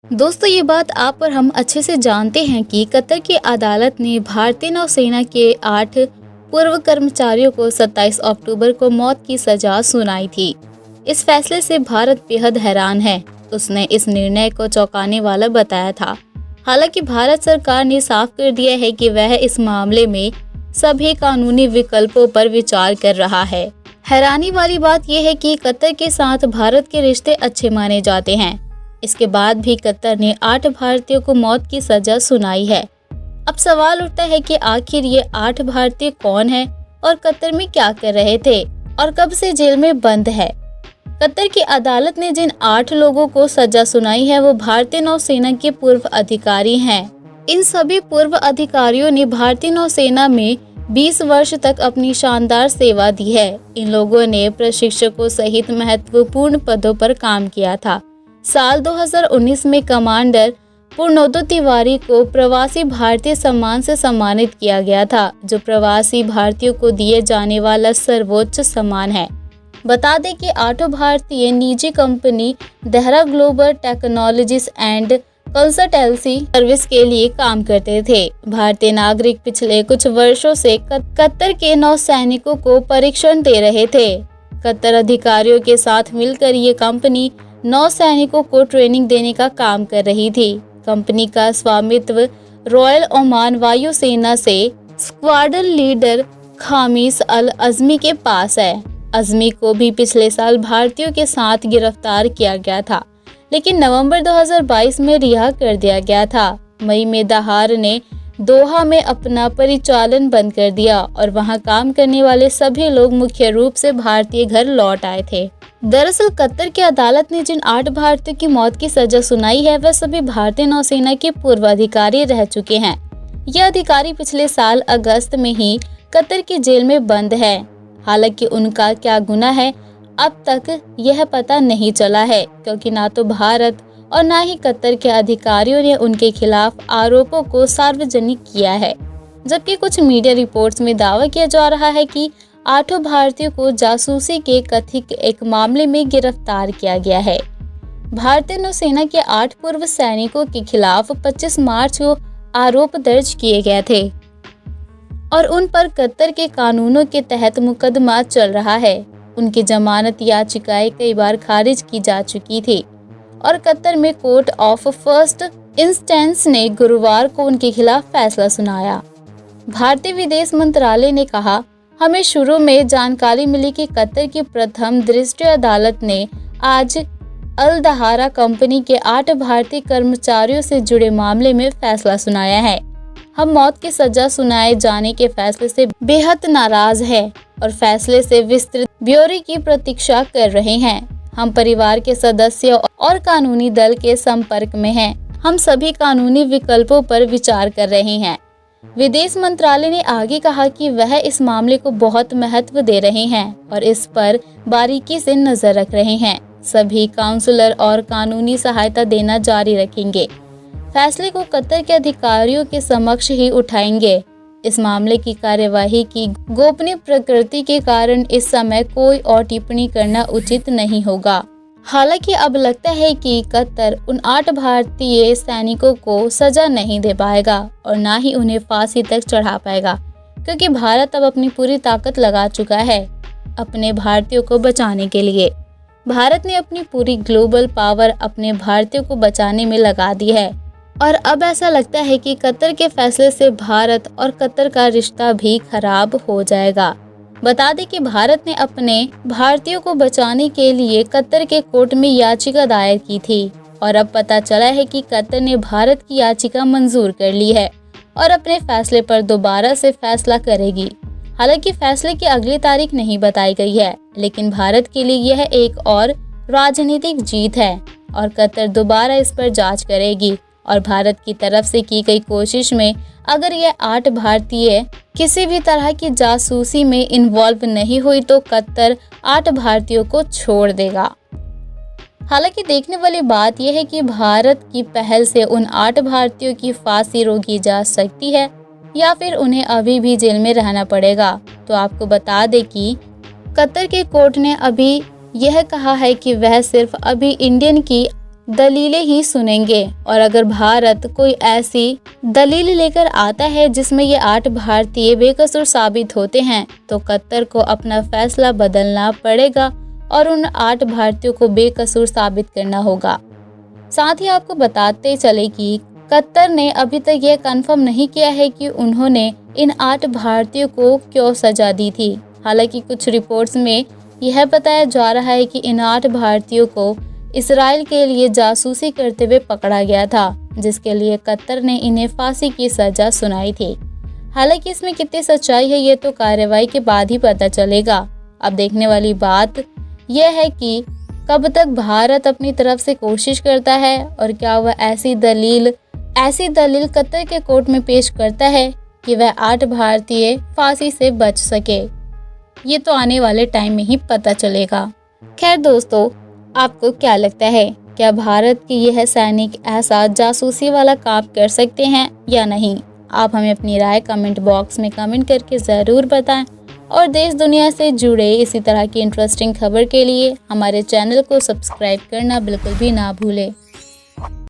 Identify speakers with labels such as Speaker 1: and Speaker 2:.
Speaker 1: दोस्तों, ये बात आप और हम अच्छे से जानते हैं कि कतर की अदालत ने भारतीय नौसेना के 8 पूर्व कर्मचारियों को 27 अक्टूबर को मौत की सजा सुनाई थी। इस फैसले से भारत बेहद हैरान है। उसने इस निर्णय को चौंकाने वाला बताया था। हालांकि भारत सरकार ने साफ कर दिया है कि वह इस मामले में सभी कानूनी विकल्पों पर विचार कर रहा है। हैरानी वाली बात यह है कि कतर के साथ भारत के रिश्ते अच्छे माने जाते हैं। इसके बाद भी कतर ने 8 भारतीयों को मौत की सजा सुनाई है। अब सवाल उठता है कि आखिर ये 8 भारतीय कौन हैं और कतर में क्या कर रहे थे और कब से जेल में बंद है। कतर की अदालत ने जिन 8 लोगों को सजा सुनाई है वो भारतीय नौसेना के पूर्व अधिकारी हैं। इन सभी पूर्व अधिकारियों ने भारतीय नौसेना में 20 वर्ष तक अपनी शानदार सेवा दी है। इन लोगों ने प्रशिक्षकों सहित महत्वपूर्ण पदों पर काम किया था। साल 2019 में कमांडर पूर्णोदय तिवारी को प्रवासी भारतीय सम्मान से सम्मानित किया गया था, जो प्रवासी भारतीयों को दिए जाने वाला सर्वोच्च सम्मान है। बता दें कि 8 भारतीय निजी company Dehra global technologies and consultancy service के लिए काम करते थे। भारतीय नागरिक पिछले कुछ वर्षों से कतर के नौसैनिकों को प्रशिक्षण दे रहे थे। कतर अधिकारियों के साथ मिलकर ये कंपनी नौसैनिकों को ट्रेनिंग देने का काम कर रही थी। कंपनी का स्वामित्व रॉयल ओमान वायुसेना से स्क्वाड्रन लीडर खामिस अल अजमी के पास है। अजमी को भी पिछले साल भारतीयों के साथ गिरफ्तार किया गया था, लेकिन नवंबर 2022 में रिहा कर दिया गया था। मई में दहार ने दोहा में अपना परिचालन बंद कर दिया और वहां काम करने वाले सभी लोग मुख्य रूप से भारतीय घर लौट आए थे। दरअसल कतर की अदालत ने जिन 8 भारतीयों की मौत की सजा सुनाई है वह सभी भारतीय नौसेना के पूर्व अधिकारी रह चुके हैं। यह अधिकारी पिछले साल अगस्त में ही कतर की जेल में बंद है। हालांकि उनका क्या गुनाह है अब तक यह पता नहीं चला है, क्योंकि ना तो भारत और ना ही कतर के अधिकारियों ने उनके खिलाफ आरोपों को सार्वजनिक किया है। जबकि कुछ मीडिया रिपोर्ट्स में दावा किया जा रहा है कि 8 भारतीयों को जासूसी के कथित एक मामले में गिरफ्तार किया गया है। भारतीय नौसेना के 8 पूर्व सैनिकों के खिलाफ 25 मार्च को आरोप दर्ज किए गए थे और उन पर कतर के कानूनों के तहत मुकदमा चल रहा है। उनकी जमानत याचिकाएं कई बार खारिज की जा चुकी थी और कतर में कोर्ट ऑफ फर्स्ट इंस्टेंस ने गुरुवार को उनके खिलाफ फैसला सुनाया। भारतीय विदेश मंत्रालय ने कहा, हमें शुरू में जानकारी मिली कि कतर की प्रथम दृष्टि अदालत ने आज अल दहारा कंपनी के 8 भारतीय कर्मचारियों से जुड़े मामले में फैसला सुनाया है। हम मौत की सजा सुनाए जाने के फैसले से बेहद नाराज हैं और फैसले से विस्तृत ब्यौरे की प्रतीक्षा कर रहे हैं। हम परिवार के सदस्यों और कानूनी दल के संपर्क में हैं। हम सभी कानूनी विकल्पों पर विचार कर रहे हैं। विदेश मंत्रालय ने आगे कहा कि वह इस मामले को बहुत महत्व दे रहे हैं और इस पर बारीकी से नजर रख रहे हैं। सभी काउंसलर और कानूनी सहायता देना जारी रखेंगे। फैसले को कतर के अधिकारियों के समक्ष ही उठाएंगे। इस मामले की कार्यवाही की गोपनीय प्रकृति के कारण इस समय कोई और टिप्पणी करना उचित नहीं होगा। हालांकि अब लगता है कि कतर उन 8 भारतीय सैनिकों को सजा नहीं दे पाएगा और ना ही उन्हें फांसी तक चढ़ा पाएगा, क्योंकि भारत अब अपनी पूरी ताकत लगा चुका है अपने भारतीयों को बचाने के लिए। भारत ने अपनी पूरी ग्लोबल पावर अपने भारतीयों को बचाने में लगा दी है और अब ऐसा लगता है कि कतर के फैसले से भारत और कतर का रिश्ता भी खराब हो जाएगा। बता दें कि भारत ने अपने भारतीयों को बचाने के लिए कतर के कोर्ट में याचिका दायर की थी और अब पता चला है कि कतर ने भारत की याचिका मंजूर कर ली है और अपने फैसले पर दोबारा से फैसला करेगी। हालांकि फैसले की अगली तारीख नहीं बताई गई है, लेकिन भारत के लिए यह एक और राजनीतिक जीत है और कतर दोबारा इस पर जांच करेगी और भारत की तरफ से की गई कोशिश में अगर यह 8 भारतीय किसी भी तरह की जासूसी में इन्वॉल्व नहीं हुई तो कतर 8 भारतीयों को छोड़ देगा। हालांकि देखने वाली बात यह है कि भारत की पहल से उन 8 भारतीयों की फांसी रोकी जा सकती है या फिर उन्हें अभी भी जेल में रहना पड़ेगा। तो आपको बता दें कि कतर के कोर्ट ने अभी यह कहा है कि वह सिर्फ अभी इंडियन की दलीलें ही सुनेंगे और अगर भारत कोई ऐसी दलील लेकर आता है जिसमें ये 8 भारतीय बेकसूर साबित होते हैं तो कतर को अपना फैसला बदलना पड़ेगा और उन 8 भारतीयों को बेकसूर साबित करना होगा। साथ ही आपको बताते चले कि कतर ने अभी तक यह कंफर्म नहीं किया है कि उन्होंने इन 8 भारतीयों को क्यों सजा दी थी। हालांकि कुछ रिपोर्ट्स में यह बताया जा रहा है कि इन 8 भारतीयों को इसराइल के लिए जासूसी करते हुए पकड़ा गया था, जिसके लिए कतर ने इन्हें फांसी की सजा सुनाई थी। हालांकि इसमें कितनी सच्चाई है ये तो कार्रवाई के बाद ही पता चलेगा। अब देखने वाली बात यह है कि कब तक भारत अपनी तरफ से कोशिश करता है और क्या वह ऐसी दलील कतर के कोर्ट में पेश करता है कि वह 8 भारतीय फांसी से बच सके। ये तो आने वाले टाइम में ही पता चलेगा। खैर दोस्तों, आपको क्या लगता है, क्या भारत के यह सैनिक ऐसा जासूसी वाला काम कर सकते हैं या नहीं? आप हमें अपनी राय कमेंट बॉक्स में कमेंट करके ज़रूर बताएं और देश दुनिया से जुड़े इसी तरह की इंटरेस्टिंग खबर के लिए हमारे चैनल को सब्सक्राइब करना बिल्कुल भी ना भूलें।